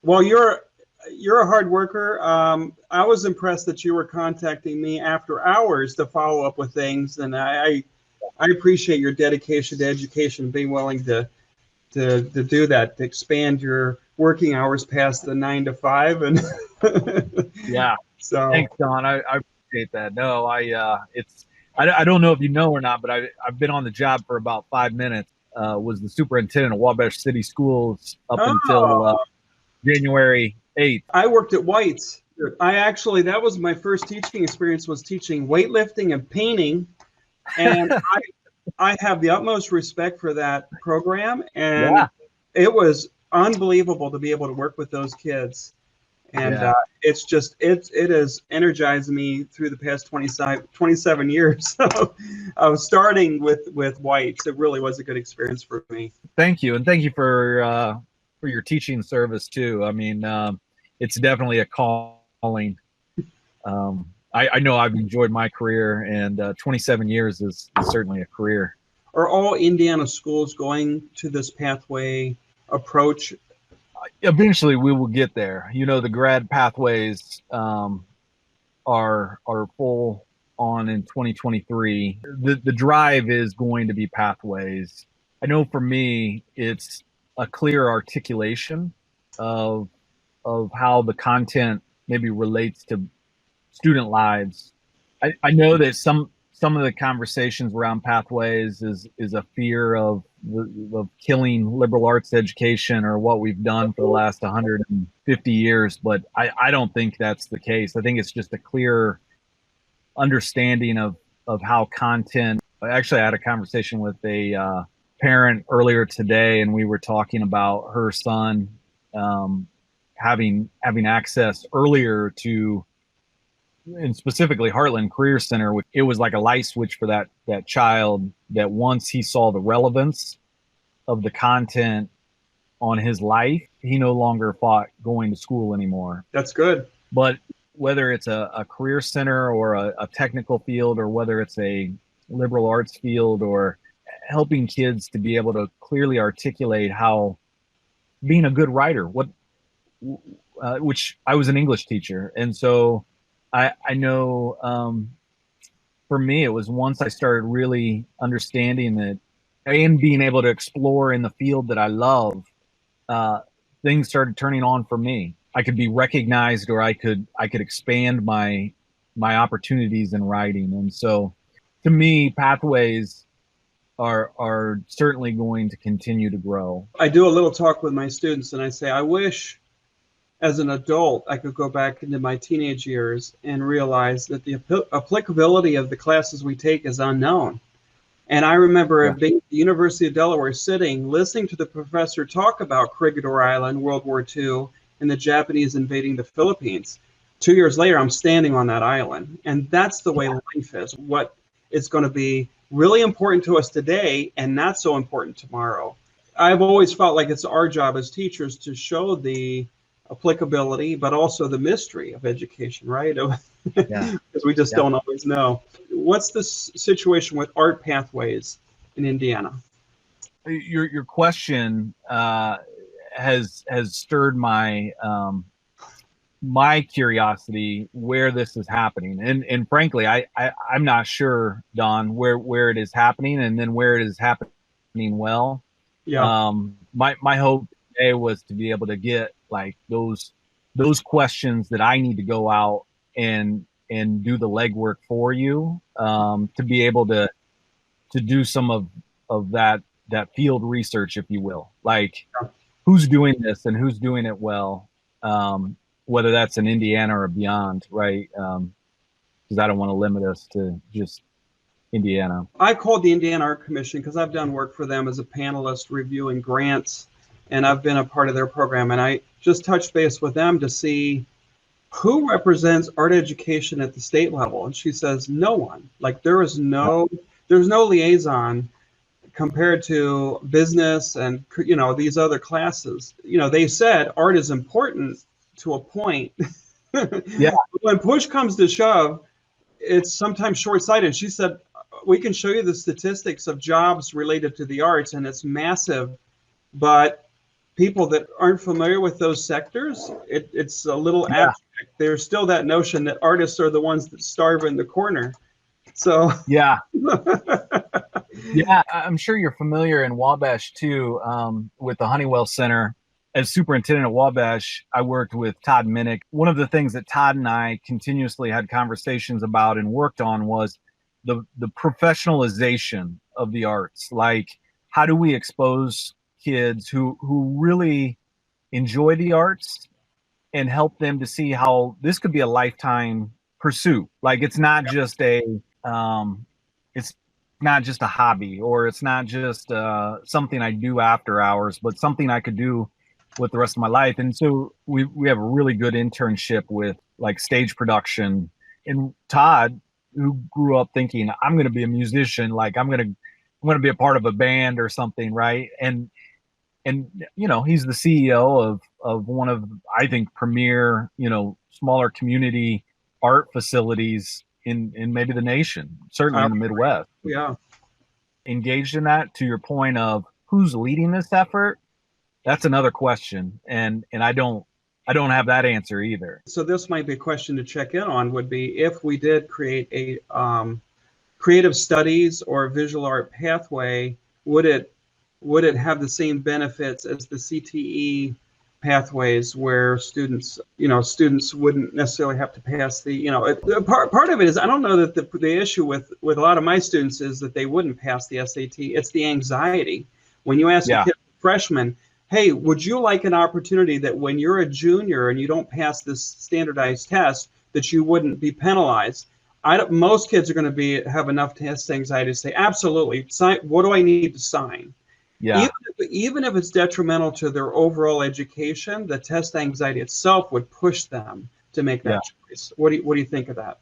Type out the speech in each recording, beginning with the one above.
Well, you're a hard worker. I was impressed that you were contacting me after hours to follow up with things, and I appreciate your dedication to education, being willing to do that, to expand your working hours past the 9 to 5, and Yeah. so. Thanks, Don. I appreciate that. No, I don't know if you know or not, but I've been on the job for about 5 minutes. Was the superintendent of Wabash City Schools up until Oh, January 8th. I worked at White's. I actually, that was my first teaching experience, was teaching weightlifting and painting, and I have the utmost respect for that program, and Yeah, it was unbelievable to be able to work with those kids. And yeah. it's just it has energized me through the past 27 years. So I was starting with Whites. It really was a good experience for me. Thank you, and thank you for your teaching service too. I mean, it's definitely a calling. I know I've enjoyed my career, and 27 years is certainly a career. Are all Indiana schools going to this pathway approach? Eventually, we will get there. You know, the grad pathways are full on in 2023. The drive is going to be pathways. I know for me, it's a clear articulation of of how the content maybe relates to student lives. I know that some of the conversations around pathways is a fear of killing liberal arts education or what we've done for the last 150 years, but I don't think that's the case. I think it's just a clear understanding of how content. I actually had a conversation with a parent earlier today, and we were talking about her son having access earlier to, and specifically Heartland Career Center. It was like a light switch for that child, that once he saw the relevance of the content on his life, he no longer fought going to school anymore. That's good. But whether it's a career center or a technical field, or whether it's a liberal arts field, or helping kids to be able to clearly articulate how being a good writer, which I was an English teacher. And so I know for me, it was once I started really understanding that and being able to explore in the field that I love, things started turning on for me. I could be recognized, or I could expand my opportunities in writing. And so to me, pathways are certainly going to continue to grow. I do a little talk with my students, and I say, I wish as an adult I could go back into my teenage years and realize that the applicability of the classes we take is unknown. And I remember Yeah. being at the University of Delaware, sitting, listening to the professor talk about Corregidor Island, World War II, and the Japanese invading the Philippines. 2 years later, I'm standing on that island. And that's the way life is. What is going to be really important to us today and not so important tomorrow. I've always felt like it's our job as teachers to show the applicability, but also the mystery of education, right? Yeah. Because we just Yeah. don't always know. What's the situation with art pathways in Indiana? Your question has stirred my curiosity where this is happening, and frankly, I'm not sure, Don, where it is happening, and then where it is happening well. Yeah. My hope today was to be able to get like those questions that I need to go out and do the legwork for you, to be able to do some of that field research, if you will, like who's doing this and who's doing it well, whether that's in Indiana or beyond, right? Because I don't want to limit us to just Indiana. I called the Indiana Art Commission because I've done work for them as a panelist reviewing grants, and I've been a part of their program. And I just touched base with them to see who represents art education at the state level. And she says, no one. Like there's no liaison compared to business and, these other classes. They said art is important to a point. Yeah. When push comes to shove, it's sometimes short-sighted. She said, we can show you the statistics of jobs related to the arts, and it's massive, but people that aren't familiar with those sectors, it's a little abstract. There's still that notion that artists are the ones that starve in the corner. So Yeah. Yeah, I'm sure you're familiar in Wabash too, with the Honeywell Center. As superintendent at Wabash, I worked with Todd Minnick. One of the things that Todd and I continuously had conversations about and worked on was the professionalization of the arts. Like, how do we expose kids who really enjoy the arts and help them to see how this could be a lifetime pursuit? Like, it's not just it's not just a hobby, or it's not just something I do after hours, but something I could do with the rest of my life. And so we have a really good internship with like stage production. And Todd, who grew up thinking I'm going to be a musician, like I'm going to be a part of a band or something, right? And he's the CEO of one of, I think, premier, smaller community art facilities in maybe the nation, certainly in the Midwest. Yeah. Engaged in that. To your point of who's leading this effort, that's another question, and I don't have that answer either. So this might be a question to check in on, would be if we did create a creative studies or visual art pathway, would it have the same benefits as the CTE pathways, where students wouldn't necessarily have to pass the, part of it is, I don't know that the issue with a lot of my students is that they wouldn't pass the SAT. It's the anxiety. When you ask a kid, freshman, hey, would you like an opportunity that when you're a junior and you don't pass this standardized test, that you wouldn't be penalized? Most kids are going to have enough test anxiety to say, absolutely, sign. What do I need to sign? Yeah. Even if it's detrimental to their overall education, the test anxiety itself would push them to make that choice. What do you think of that?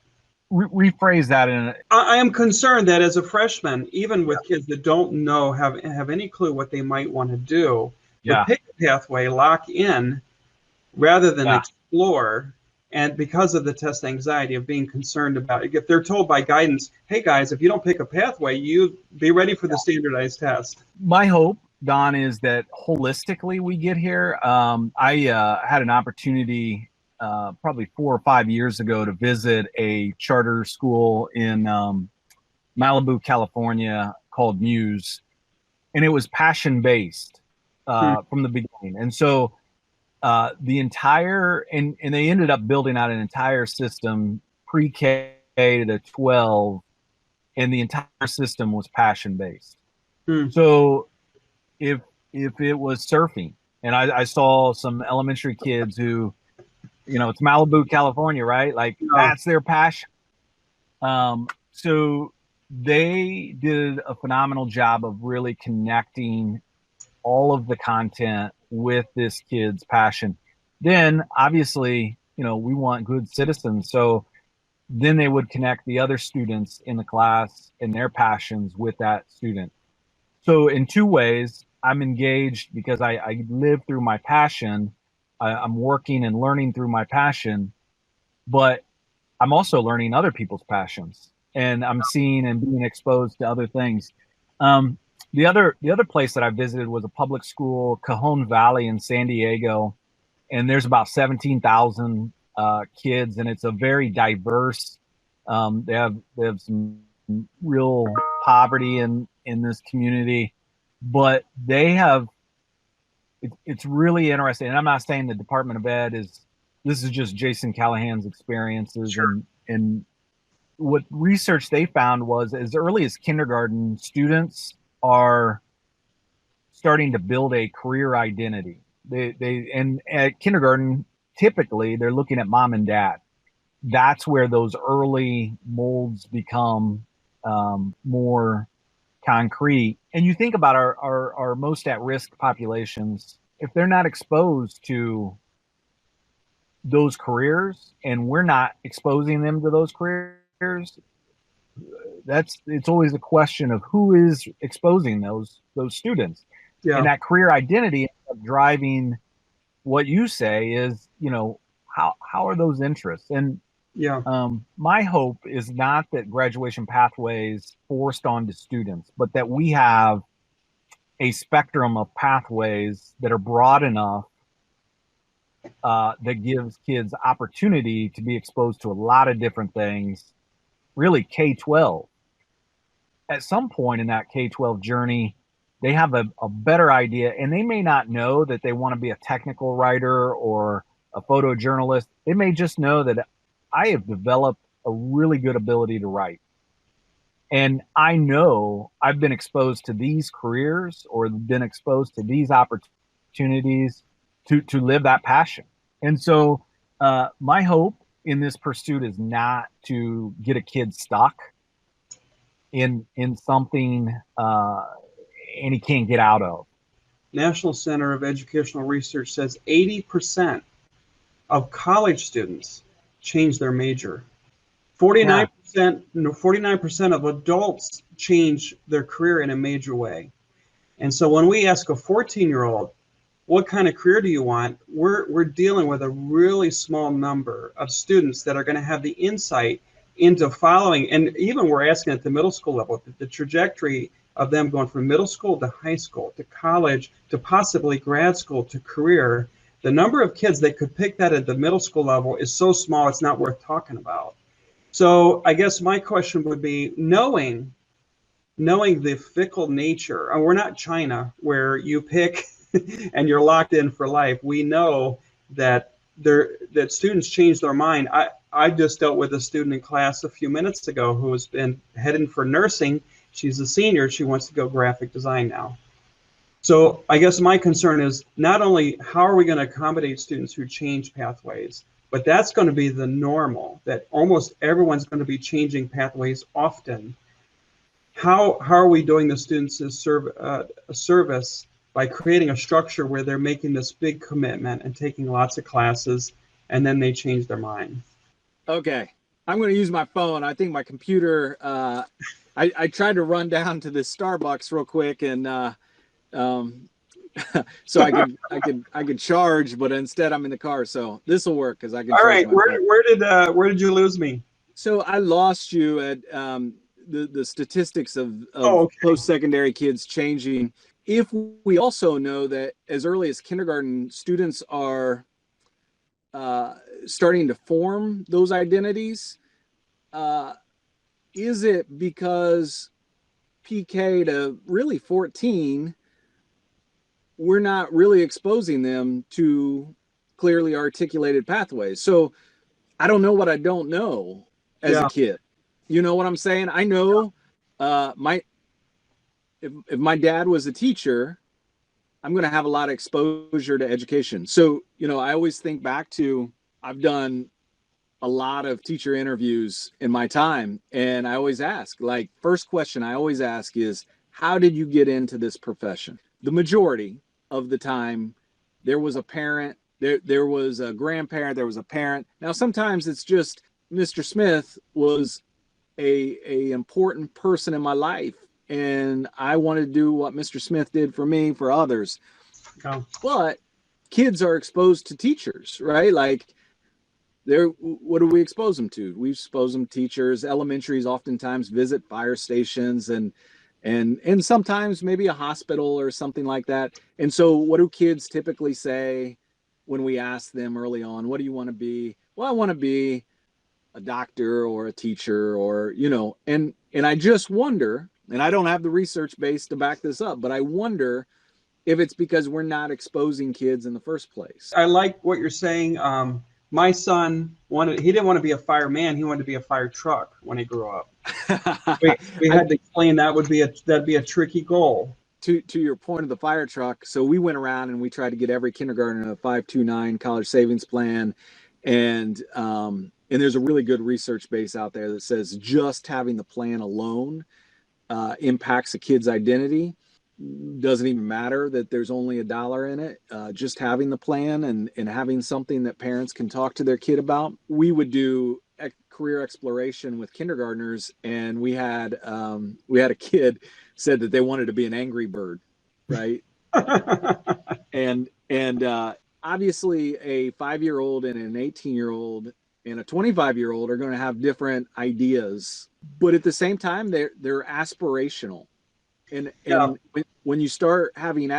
Rephrase that in. I am concerned that as a freshman, even with kids that don't know, have any clue what they might want to do, but pick a pathway, lock in, rather than explore. And because of the test anxiety of being concerned about it, if they're told by guidance, hey guys, if you don't pick a pathway, you be ready for the standardized test. My hope, Don, is that holistically we get here. I had an opportunity probably 4 or 5 years ago to visit a charter school in Malibu, California called Muse. And it was passion-based from the beginning. And so the entire, and they ended up building out an entire system, pre-K to 12, and the entire system was passion-based. So if it was surfing, and I saw some elementary kids who, it's Malibu, California, right? Like that's their passion. So they did a phenomenal job of really connecting all of the content with this kid's passion. Then obviously, we want good citizens. So then they would connect the other students in the class and their passions with that student. So in two ways, I'm engaged because I live through my passion. I'm working and learning through my passion, but I'm also learning other people's passions, and I'm seeing and being exposed to other things. The other place that I visited was a public school, Cajon Valley in San Diego, and there's about 17,000 kids, and it's a very diverse. They have some real poverty in this community, but they have. It's really interesting, and I'm not saying the Department of Ed is. This is just Jason Callahan's experiences, Sure. and what research they found was as early as kindergarten, students are starting to build a career identity. And at kindergarten, typically they're looking at mom and dad. That's where those early molds become more concrete. And you think about our most at-risk populations, if they're not exposed to those careers and we're not exposing them to those careers, it's always a question of who is exposing those students. And that career identity ends up driving what you say is, how are those interests? And my hope is not that graduation pathways forced onto students, but that we have a spectrum of pathways that are broad enough that gives kids opportunity to be exposed to a lot of different things, really K-12. At some point in that K-12 journey, they have a better idea, and they may not know that they want to be a technical writer or a photojournalist. They may just know that I have developed a really good ability to write. And I know I've been exposed to these careers or been exposed to these opportunities to live that passion. And so my hope in this pursuit is not to get a kid stuck in something and he can't get out of. National Center of Educational Research says 80% of college students change their major. 49% of adults change their career in a major way. And so when we ask a 14-year-old, what kind of career do you want? We're dealing with a really small number of students that are going to have the insight into following. And even we're asking at the middle school level, the trajectory of them going from middle school to high school to college to possibly grad school to career. The number of kids that could pick that at the middle school level is so small, it's not worth talking about. So I guess my question would be, knowing the fickle nature, and we're not China where you pick and you're locked in for life. We know that that students change their mind. I just dealt with a student in class a few minutes ago who has been heading for nursing. She's a senior. She wants to go graphic design now. So I guess my concern is not only how are we going to accommodate students who change pathways, but that's going to be the normal, that almost everyone's going to be changing pathways often. How are we doing the students a service by creating a structure where they're making this big commitment and taking lots of classes, and then they change their mind? Okay, I'm going to use my phone. I think my computer, I tried to run down to this Starbucks real quick and so I could charge, but instead I'm in the car. So this will work because I can. All charge right, my phone. where did you lose me? So I lost you at the statistics of okay. post-secondary kids changing. If we also know that as early as kindergarten, students are starting to form those identities, is it because PK to really 14, we're not really exposing them to clearly articulated pathways? So I don't know what I don't know as a kid. You know what I'm saying? I know if my dad was a teacher, I'm going to have a lot of exposure to education. So, I always think back to, I've done a lot of teacher interviews in my time, and I always ask, like, first question I always ask is, how did you get into this profession? The majority of the time, there was a parent, there was a grandparent, there was a parent. Now, sometimes it's just Mr. Smith was a important person in my life, and I want to do what Mr. Smith did for me, for others. But kids are exposed to teachers, right? Like, what do we expose them to? We expose them to teachers. Elementaries oftentimes visit fire stations and sometimes maybe a hospital or something like that. And so what do kids typically say when we ask them early on, what do you want to be? Well, I want to be a doctor or a teacher, or, and I just wonder, and I don't have the research base to back this up, but I wonder if it's because we're not exposing kids in the first place. I like what you're saying. My son he didn't want to be a fireman. He wanted to be a fire truck when he grew up. we had to explain that'd be a tricky goal. To your point of the fire truck, so we went around and we tried to get every kindergarten a 529 college savings plan, and there's a really good research base out there that says just having the plan alone impacts a kid's identity. Doesn't even matter that there's only $1 in it. Just having the plan and having something that parents can talk to their kid about. We would do career exploration with kindergartners, and we had a kid said that they wanted to be an Angry Bird, right? and obviously a 5-year-old and an 18-year-old and a 25-year-old are going to have different ideas, but at the same time they're aspirational. And Yeah. when you start having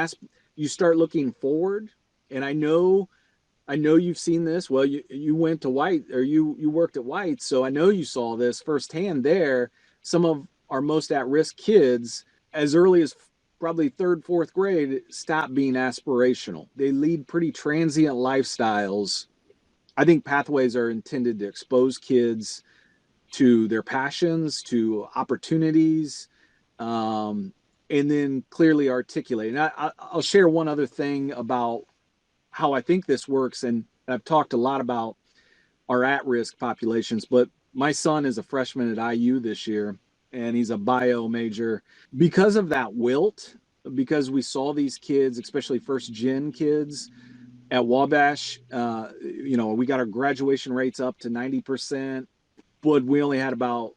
you start looking forward. And I know you've seen this. Well, you went to White, or you worked at White, so I know you saw this firsthand there. Some of our most at-risk kids, as early as probably third, fourth grade, stop being aspirational. They lead pretty transient lifestyles. I think pathways are intended to expose kids to their passions, to opportunities, and then clearly articulate. And I'll share one other thing about how I think this works. And I've talked a lot about our at-risk populations, but my son is a freshman at IU this year, and he's a bio major. Because of that wilt, because we saw these kids, especially first gen kids at Wabash, we got our graduation rates up to 90%, but we only had about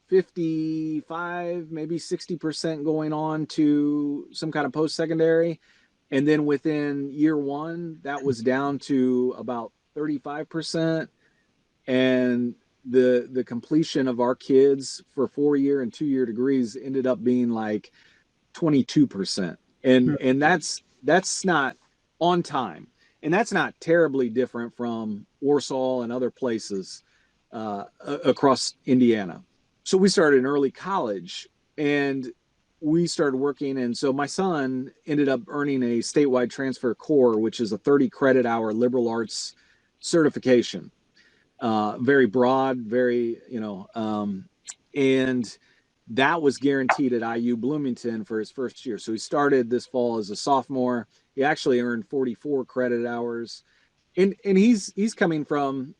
55, maybe 60% going on to some kind of post-secondary. And then within year one, that was down to about 35%. And the completion of our kids for 4-year and 2-year degrees ended up being like 22%. And that's not on time. And that's not terribly different from Warsaw and other places across Indiana. So we started in early college, and we started working. And so my son ended up earning a statewide transfer core, which is a 30 credit hour liberal arts certification. Very broad, very, and that was guaranteed at IU Bloomington for his first year. So he started this fall as a sophomore. He actually earned 44 credit hours. And he's coming from,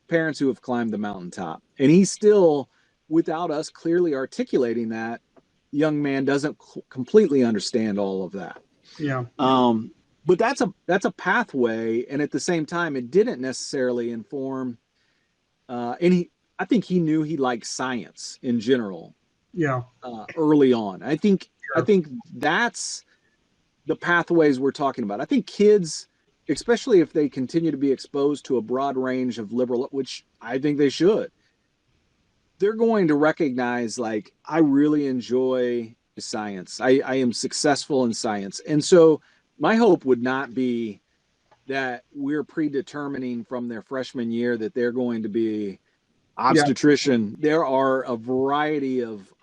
parents who have climbed the mountaintop. And he's still, without us clearly articulating that, young man doesn't completely understand all of that. Yeah. But that's a pathway, and at the same time, it didn't necessarily inform. I think he knew he liked science in general. Yeah. Early on, I think that's the pathways we're talking about. I think kids, especially if they continue to be exposed to a broad range of liberal, which I think they should, they're going to recognize, like, I really enjoy science. I am successful in science. And so my hope would not be that we're predetermining from their freshman year that they're going to be obstetrician. Yeah. There are a variety of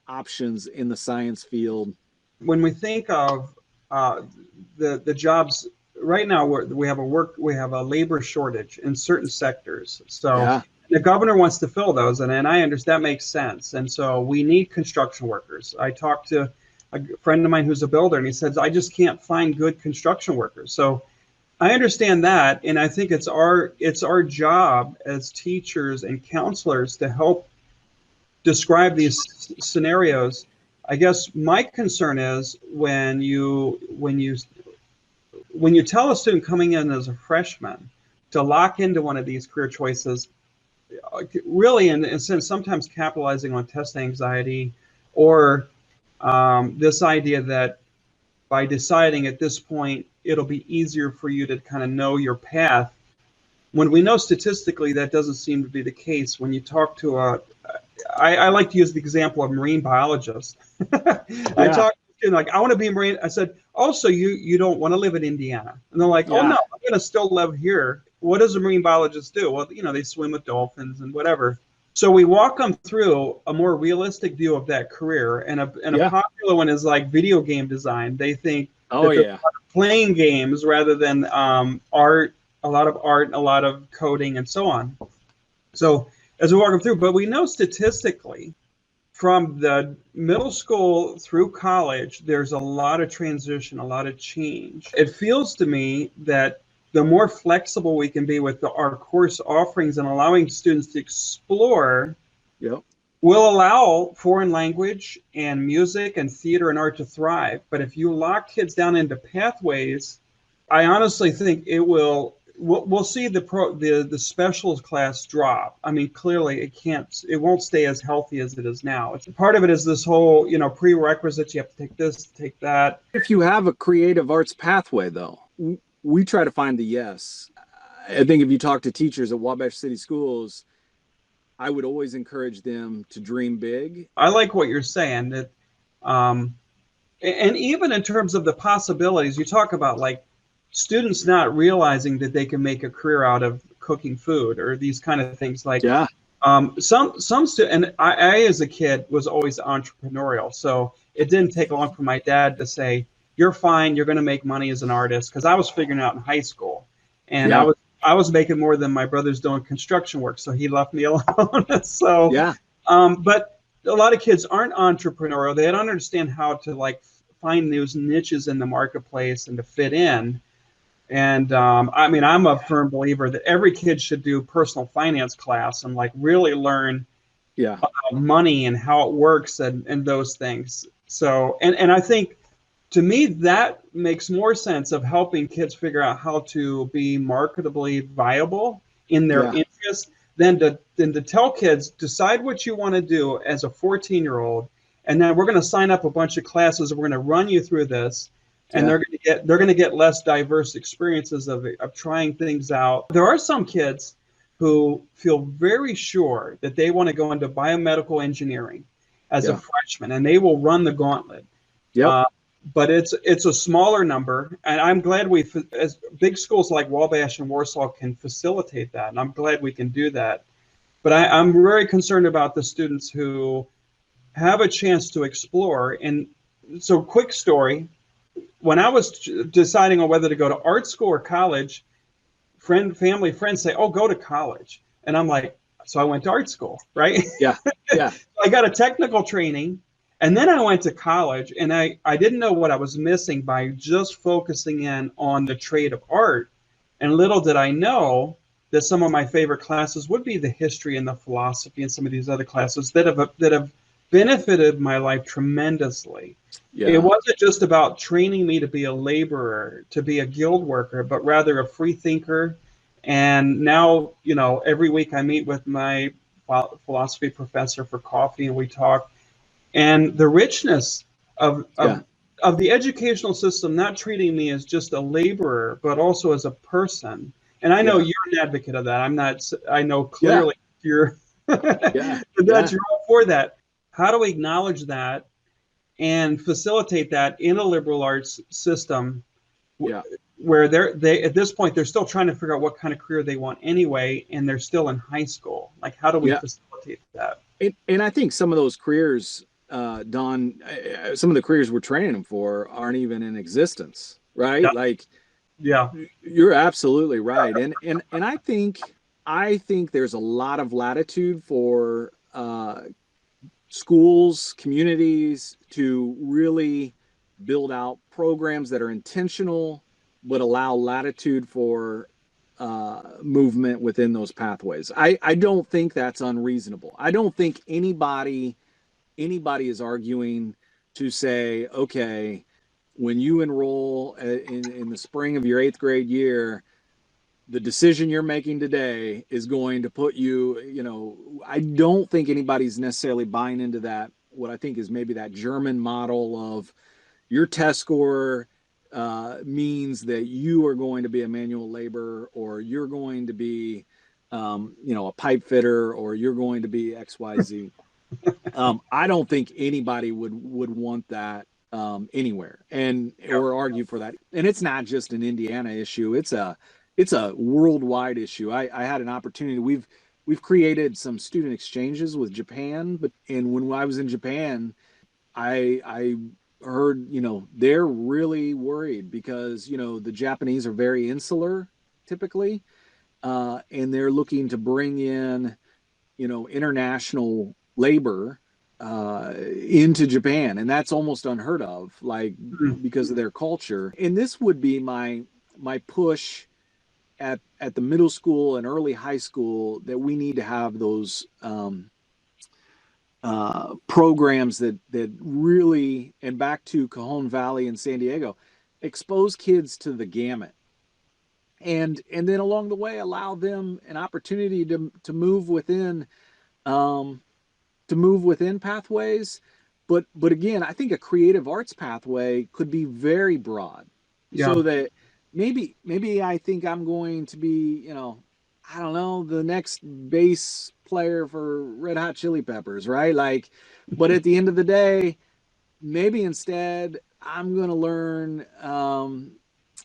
options in the science field. When we think of the jobs right now, we have a labor shortage in certain sectors. So yeah. The governor wants to fill those, and I understand that makes sense. And so we need construction workers. I talked to a friend of mine who's a builder, and he says, I just can't find good construction workers. So I understand that, and I think it's our job as teachers and counselors to help describe these scenarios. I guess my concern is when you tell a student coming in as a freshman to lock into one of these career choices, really in a sense sometimes capitalizing on test anxiety, or this idea that by deciding at this point it'll be easier for you to kind of know your path, when we know statistically that doesn't seem to be the case. When you talk to I like to use the example of marine biologists. I talked to like, I want to be a marine. I said, also you don't want to live in Indiana, and they're like, oh no, I'm going to still live here. What does a marine biologist do? Well, they swim with dolphins and whatever. So we walk them through a more realistic view of that career, and a popular one is like video game design. They think playing games rather than art, a lot of art, a lot of coding, and so on. So as we walk them through, but we know statistically from the middle school through college, there's a lot of transition, a lot of change. It feels to me that the more flexible we can be with our course offerings and allowing students to explore, will allow foreign language and music and theater and art to thrive. But if you lock kids down into pathways, I honestly think we'll see the specials class drop. I mean, clearly it won't stay as healthy as it is now. Part of it is this whole, prerequisites. You have to take this, take that. If you have a creative arts pathway, though, we try to find the yes. I think if you talk to teachers at Wabash City Schools, I would always encourage them to dream big. I like what you're saying, that And even in terms of the possibilities, you talk about like students not realizing that they can make a career out of cooking food or these kind of things. Like Yeah. and I as a kid was always entrepreneurial, so it didn't take long for my dad to say, "You're fine. You're going to make money as an artist," because I was figuring out in high school, and Yeah. I was making more than my brothers doing construction work, so he left me alone. So, Yeah. but a lot of kids aren't entrepreneurial. They don't understand how to like find those niches in the marketplace and to fit in. And I mean, I'm a firm believer that every kid should do personal finance class and like really learn Yeah. money and how it works and those things. So, and I think to me that makes more sense of helping kids figure out how to be marketably viable in their Yeah. interest than to tell kids decide what you want to do as a 14-year-old, and then we're going to sign up a bunch of classes and we're going to run you through this, and Yeah. they're going to get less diverse experiences of trying things out. There are some kids who feel very sure that they want to go into biomedical engineering as a Yeah. freshman, and they will run the gauntlet. Yep. But it's a smaller number, and I'm glad as big schools like Wabash and Warsaw can facilitate that, and I'm glad we can do that. But I'm very concerned about the students who have a chance to explore. And so, quick story: when I was deciding on whether to go to art school or college, family, friends say, "Oh, go to college," and I'm like, so I went to art school, right? Yeah. Yeah. I got a technical training, and then I went to college, and I didn't know what I was missing by just focusing in on the trade of art. And little did I know that some of my favorite classes would be the history and the philosophy and some of these other classes that have benefited my life tremendously. Yeah. It wasn't just about training me to be a laborer, to be a guild worker, but rather a free thinker. And now, every week I meet with my philosophy professor for coffee and we talk. And the richness of Yeah. of the educational system not treating me as just a laborer, but also as a person. And I know Yeah. you're an advocate of that. I'm not. I know Yeah. clearly you're Yeah. that Yeah. you're all for that. How do we acknowledge that and facilitate that in a liberal arts system Yeah. where they at this point they're still trying to figure out what kind of career they want anyway, and they're still in high school. Like, how do we Yeah. facilitate that? And I think some of those careers, Don, some of the careers we're training them for aren't even in existence, right? Yeah. Like, Yeah. you're absolutely right. And I think there's a lot of latitude for schools, communities to really build out programs that are intentional, but allow latitude for movement within those pathways. I don't think that's unreasonable. I don't think anybody is arguing to say, okay, when you enroll in the spring of your 8th grade year, the decision you're making today is going to put you, I don't think anybody's necessarily buying into that. What I think is maybe that German model of your test score means that you are going to be a manual laborer, or you're going to be, a pipe fitter, or you're going to be XYZ. I don't think anybody would want that anywhere, or argue for that. And it's not just an Indiana issue; it's a worldwide issue. I had an opportunity. We've created some student exchanges with Japan, and when I was in Japan, I heard, they're really worried because, the Japanese are very insular typically, and they're looking to bring in, international labor into Japan, and that's almost unheard of, like, because of their culture. And this would be my push at the middle school and early high school, that we need to have those programs that really, and back to Cajon Valley and San Diego, expose kids to the gamut, and then along the way allow them an opportunity to move within pathways. But again, I think a creative arts pathway could be very broad, so that maybe I think I'm going to be, I don't know, the next bass player for Red Hot Chili Peppers, right? Like, but at the end of the day, maybe instead I'm going to learn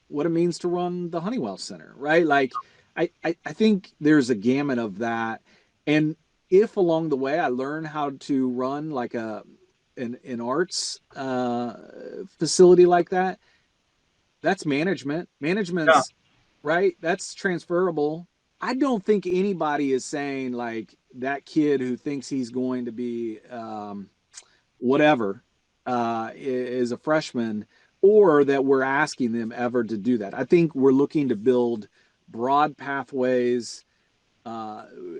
what it means to run the Honeywell Center, right? Like, I think there's a gamut of that. And if along the way I learn how to run like an arts facility like that, that's management. Yeah. Management's right. That's transferable. I don't think anybody is saying like that kid who thinks he's going to be whatever is a freshman, or that we're asking them ever to do that. I think we're looking to build broad pathways,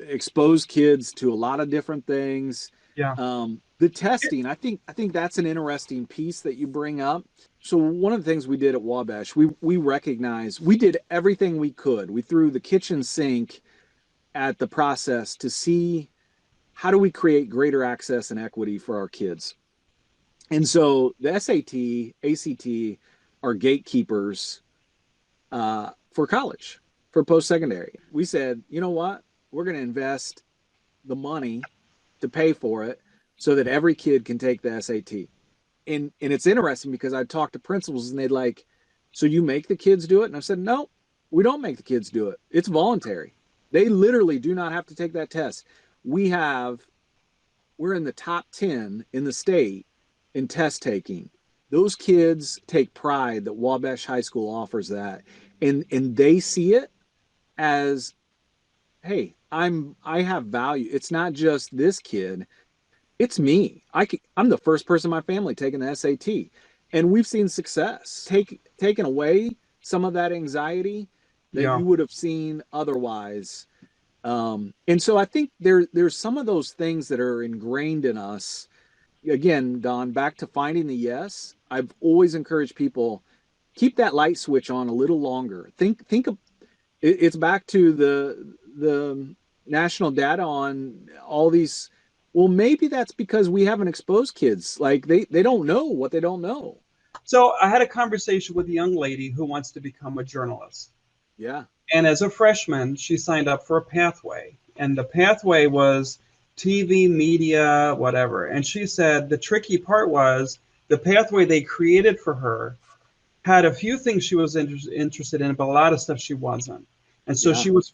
expose kids to a lot of different things. Yeah. The testing, I think that's an interesting piece that you bring up. So one of the things we did at Wabash, we recognized we did everything we could. We threw the kitchen sink at the process to see how do we create greater access and equity for our kids. And so the SAT, ACT are gatekeepers for college, for post-secondary. We said, you know what? We're going to invest the money to pay for it so that every kid can take the SAT. And it's interesting because I talked to principals and they'd like, so you make the kids do it? And I said, no, we don't make the kids do it. It's voluntary. They literally do not have to take that test. We're in the top 10 in the state in test taking. Those kids take pride that Wabash High School offers that. And they see it as, hey, I have value. It's not just this kid. It's me. I'm the first person in my family taking the SAT. And we've seen success. Taken away some of that anxiety that you would have seen otherwise. And so I think there's some of those things that are ingrained in us. Again, Don, back to finding the yes. I've always encouraged people, keep that light switch on a little longer. Think of it's back to the national data on all these. Well, maybe that's because we haven't exposed kids. Like they don't know what they don't know. So I had a conversation with a young lady who wants to become a journalist. Yeah. And as a freshman, she signed up for a pathway. And the pathway was TV, media, whatever. And she said the tricky part was the pathway they created for her had a few things she was interested in, but a lot of stuff she wasn't. And so she was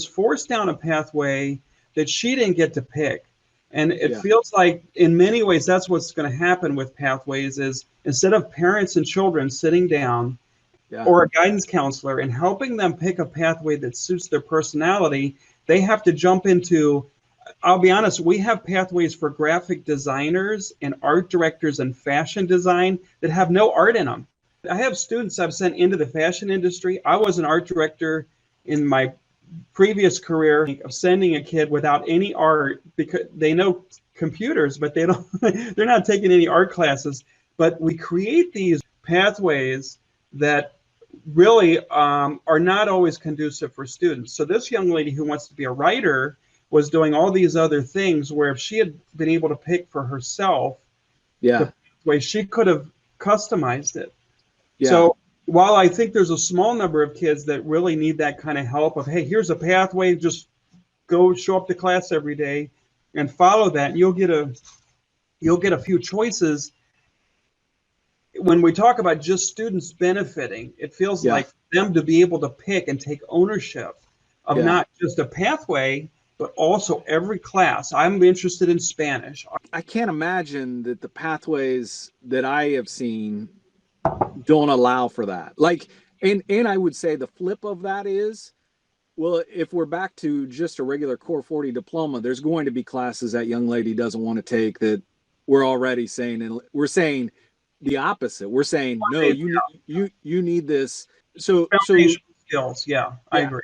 forced down a pathway that she didn't get to pick. And it feels like in many ways that's what's going to happen with pathways is instead of parents and children sitting down or a guidance counselor and helping them pick a pathway that suits their personality, they have to jump into, I'll be honest, we have pathways for graphic designers and art directors and fashion design that have no art in them. I have students I've sent into the fashion industry. I was an art director in my previous career of sending a kid without any art because they know computers, but they're not taking any art classes. But we create these pathways that really are not always conducive for students. So this young lady who wants to be a writer was doing all these other things where if she had been able to pick for herself the way she could have customized it. So while I think there's a small number of kids that really need that kind of help of, hey, here's a pathway, just go show up to class every day and follow that, and you'll get a few choices. When we talk about just students benefiting, it feels like them to be able to pick and take ownership of not just a pathway, but also every class. I'm interested in Spanish. I can't imagine that the pathways that I have seen don't allow for that. Like, and I would say the flip of that is, well, if we're back to just a regular Core 40 diploma, there's going to be classes that young lady doesn't want to take that we're already saying, and we're saying the opposite. We're saying, no, you need this. So skills. Yeah, I agree.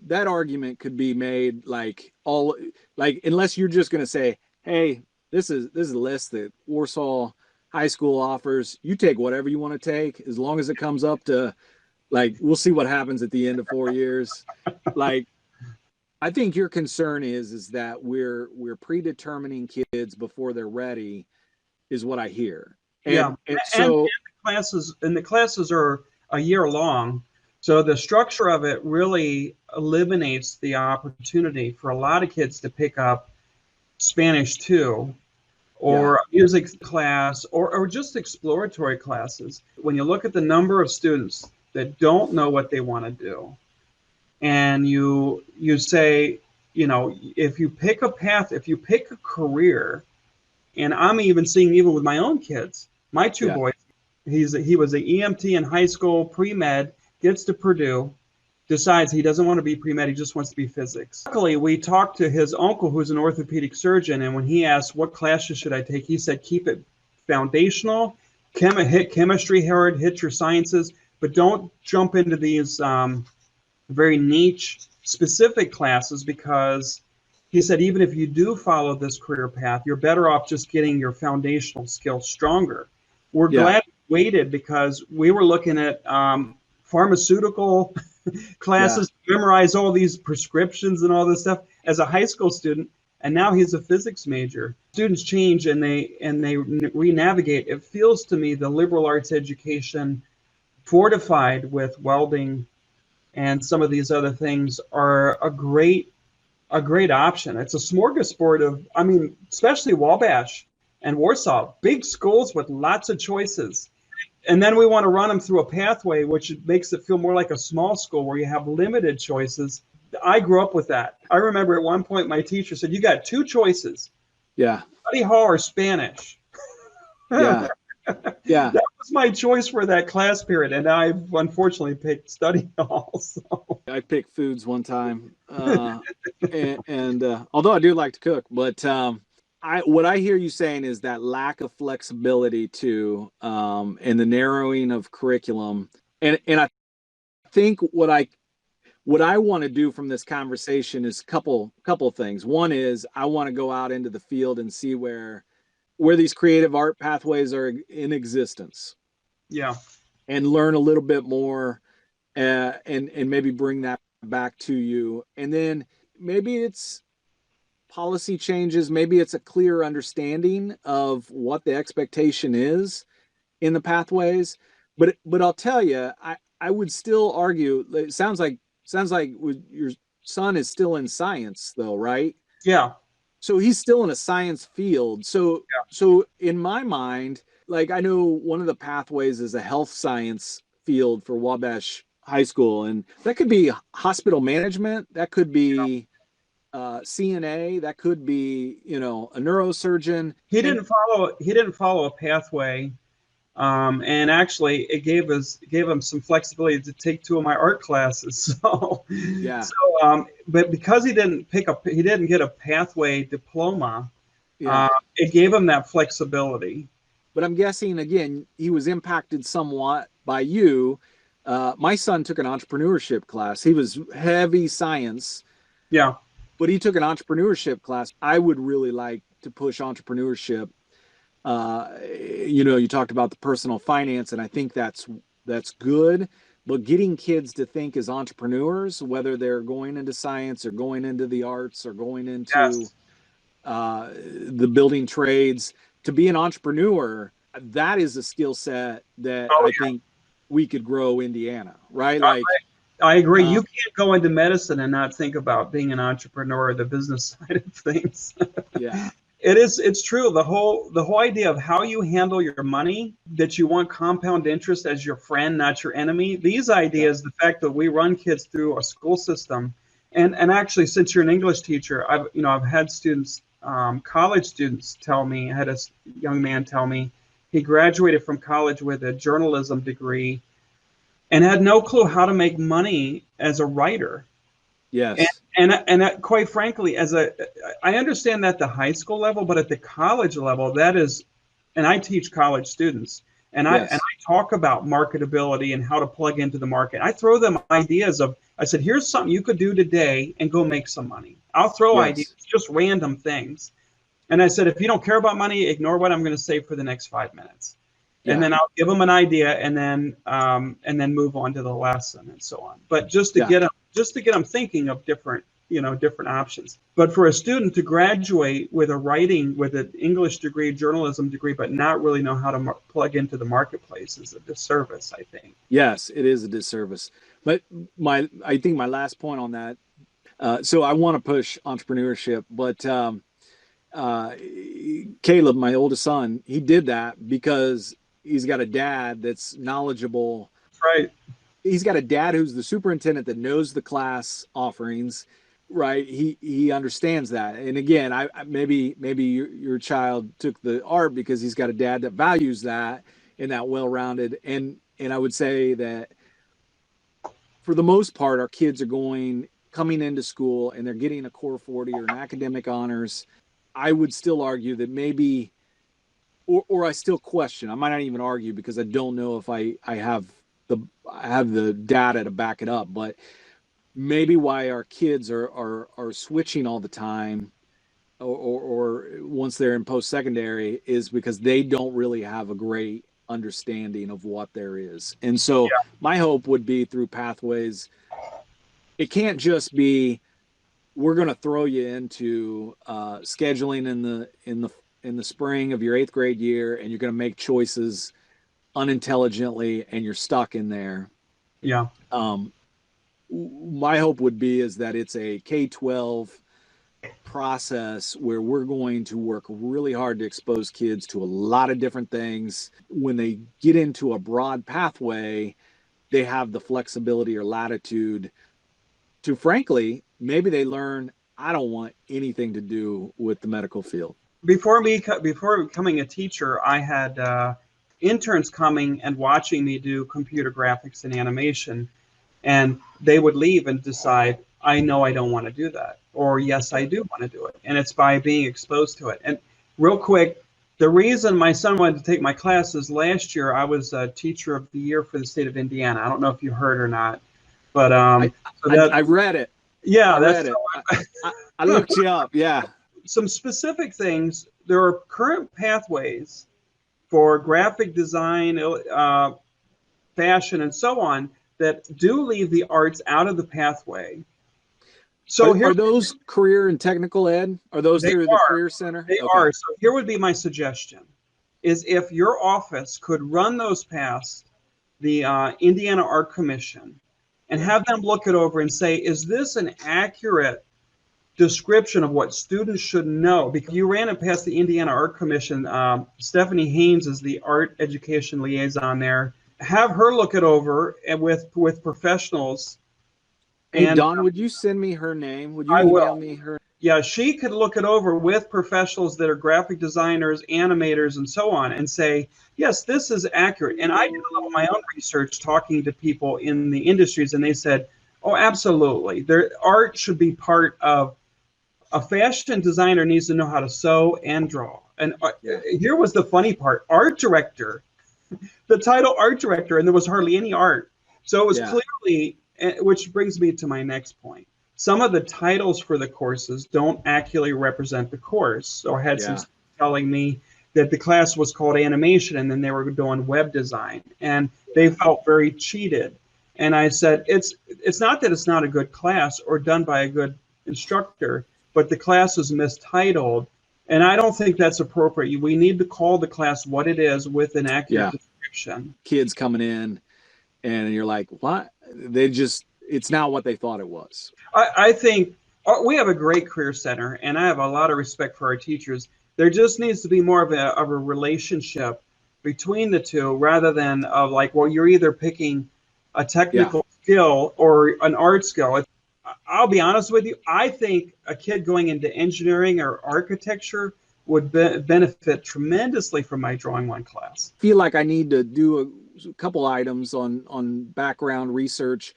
That argument could be made like unless you're just going to say, hey, this is a list that Warsaw High School offers. You take whatever you want to take as long as it comes up to, like, we'll see what happens at the end of 4 years. Like, I think your concern is that we're predetermining kids before they're ready, is what I hear. And so the classes are a year long. So the structure of it really eliminates the opportunity for a lot of kids to pick up Spanish 2 or a music class, or just exploratory classes. When you look at the number of students that don't know what they want to do, and you say, if you pick a path, if you pick a career, and I'm even seeing, even with my own kids, my two boys, he was an EMT in high school, pre-med, gets to Purdue, decides he doesn't want to be pre-med, he just wants to be physics. Luckily, we talked to his uncle, who's an orthopedic surgeon, and when he asked what classes should I take, he said keep it foundational, hit chemistry hard, hit your sciences, but don't jump into these very niche, specific classes, because he said even if you do follow this career path, you're better off just getting your foundational skills stronger. We're glad we waited, because we were looking at pharmaceutical classes, memorize all these prescriptions and all this stuff as a high school student, and now he's a physics major. Students change and they re-navigate. It feels to me the liberal arts education fortified with welding and some of these other things are a great option. It's a smorgasbord of, especially Wabash and Warsaw, big schools with lots of choices. And then we want to run them through a pathway, which makes it feel more like a small school where you have limited choices. I grew up with that. I remember at one point my teacher said, you got two choices. Yeah. Study hall or Spanish. Yeah. Yeah. That was my choice for that class period. And I unfortunately picked study hall. So. I picked foods one time. And although I do like to cook, but what I hear you saying is that lack of flexibility to and the narrowing of curriculum. And I think what I want to do from this conversation is a couple things. One is I want to go out into the field and see where these creative art pathways are in existence. Yeah. And learn a little bit more and maybe bring that back to you. And then maybe it's policy changes, maybe it's a clear understanding of what the expectation is in the pathways. But I'll tell you, I would still argue, it sounds like your son is still in science though, right? Yeah. So he's still in a science field. So in my mind, like I know one of the pathways is a health science field for Wabash High School, and that could be hospital management, that could be CNA, that could be, a neurosurgeon. He didn't follow a pathway. And actually it gave him some flexibility to take two of my art classes. So but because he didn't get a pathway diploma, it gave him that flexibility. But I'm guessing again, he was impacted somewhat by you. My son took an entrepreneurship class. He was heavy science. Yeah. But he took an entrepreneurship class. I would really like to push entrepreneurship. You talked about the personal finance, and I think that's good, but getting kids to think as entrepreneurs, whether they're going into science or going into the arts or going into the building trades, to be an entrepreneur, that is a skill set that I think we could grow Indiana, right? Like, I agree. You can't go into medicine and not think about being an entrepreneur or the business side of things. Yeah. It's true. The whole idea of how you handle your money, that you want compound interest as your friend, not your enemy. These ideas, the fact that we run kids through a school system, and actually, since you're an English teacher, I've had students, college students tell me. I had a young man tell me he graduated from college with a journalism degree and had no clue how to make money as a writer. Yes. And quite frankly, I understand that at the high school level, but at the college level, that is, and I teach college students, and I talk about marketability and how to plug into the market. I throw them ideas I said, here's something you could do today and go make some money. I'll throw ideas, just random things. And I said, if you don't care about money, ignore what I'm going to say for the next 5 minutes. Yeah. And then I'll give them an idea and then move on to the lesson and so on. But just to get them thinking of different options. But for a student to graduate with an English degree, journalism degree, but not really know how to plug into the marketplace is a disservice, I think. Yes, it is a disservice. But I think my last point on that, so I want to push entrepreneurship, but uh, Caleb, my oldest son, he did that because he's got a dad that's knowledgeable. Right. He's got a dad who's the superintendent that knows the class offerings, right? He understands that. And again, I maybe your child took the art because he's got a dad that values that and that well-rounded. And I would say that for the most part, our kids are coming into school and they're getting a core 40 or an academic honors. I would still argue that maybe, or I still question. I might not even argue because I don't know if I have the data to back it up. But maybe why our kids are switching all the time, or once they're in post-secondary, is because they don't really have a great understanding of what there is. And so my hope would be through pathways. It can't just be we're going to throw you into scheduling in the spring of your 8th grade year, and you're going to make choices unintelligently and you're stuck in there. Yeah. My hope would be is that it's a K-12 process where we're going to work really hard to expose kids to a lot of different things. When they get into a broad pathway, they have the flexibility or latitude to, frankly, maybe they learn, I don't want anything to do with the medical field. Before becoming a teacher, I had interns coming and watching me do computer graphics and animation, and they would leave and decide, I know I don't want to do that, or yes, I do want to do it. And it's by being exposed to it. And real quick, the reason my son wanted to take my classes last year, I was a teacher of the year for the state of Indiana. I don't know if you heard or not, but I read it. Yeah, I read it. I looked you up. Yeah. Some specific things. There are current pathways for graphic design, fashion, and so on that do leave the arts out of the pathway. So are those career and technical ed? Are those through the career center? They are. So here would be my suggestion: is if your office could run those past the Indiana Art Commission and have them look it over and say, is this an accurate description of what students should know? Because you ran it past the Indiana Art Commission. Stephanie Haynes is the art education liaison there. Have her look it over and with professionals. Hey, Don, would you send me her name? Would you email me her? Yeah, she could look it over with professionals that are graphic designers, animators, and so on, and say, yes, this is accurate. And I did a little of my own research talking to people in the industries, and they said, oh, absolutely. Art should be part of a fashion designer needs to know how to sew and draw. And here was the funny part: art director, the title art director, and there was hardly any art. So it was clearly, which brings me to my next point. Some of the titles for the courses don't accurately represent the course. So I had some telling me that the class was called animation and then they were doing web design, and they felt very cheated. And I said, it's not that it's not a good class or done by a good instructor, but the class is mistitled, and I don't think that's appropriate. We need to call the class what it is with an accurate description. Kids coming in, and you're like, what? It's not what they thought it was. I think we have a great career center, and I have a lot of respect for our teachers. There just needs to be more of a relationship between the two, rather than of like, well, you're either picking a technical skill or an art skill. I'll be honest with you. I think a kid going into engineering or architecture would benefit tremendously from my Drawing One class. I feel like I need to do a couple items on background research,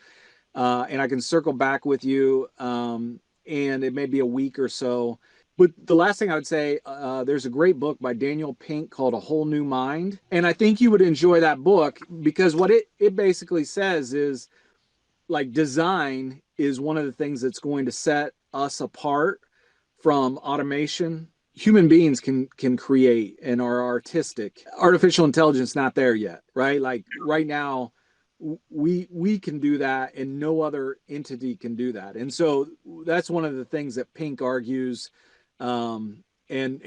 and I can circle back with you, and it may be a week or so. But the last thing I would say, there's a great book by Daniel Pink called A Whole New Mind. And I think you would enjoy that book because what it basically says is, like, design is one of the things that's going to set us apart from automation. Human beings can create and are artistic. Artificial intelligence not there yet, right? Like right now, we can do that and no other entity can do that. And so that's one of the things that Pink argues. And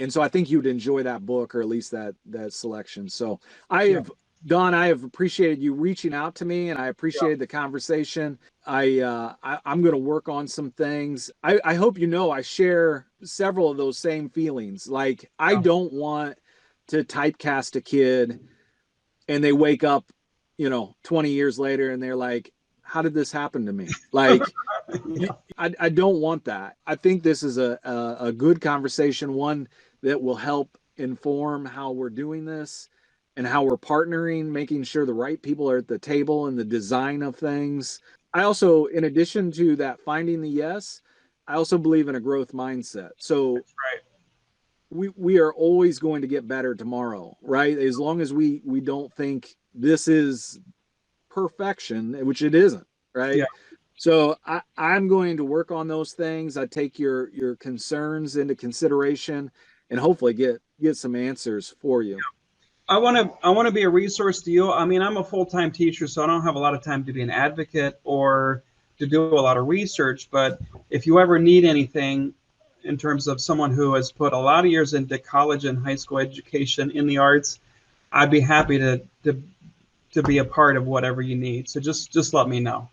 so I think you'd enjoy that book, or at least that selection. So I have Don, I have appreciated you reaching out to me, and I appreciated the conversation. I'm going to work on some things. I hope you know I share several of those same feelings. Like, I don't want to typecast a kid and they wake up, 20 years later and they're like, how did this happen to me? Like, I don't want that. I think this is a good conversation, one that will help inform how we're doing this and how we're partnering, making sure the right people are at the table and the design of things. I also, in addition to that, finding the yes, I also believe in a growth mindset. So That's right. we are always going to get better tomorrow, right? As long as we don't think this is perfection, which it isn't, right? Yeah. So I'm going to work on those things. I take your concerns into consideration and hopefully get some answers for you. I want to be a resource to you. I mean, I'm a full-time teacher, so I don't have a lot of time to be an advocate or to do a lot of research. But if you ever need anything in terms of someone who has put a lot of years into college and high school education in the arts, I'd be happy to be a part of whatever you need. So just let me know.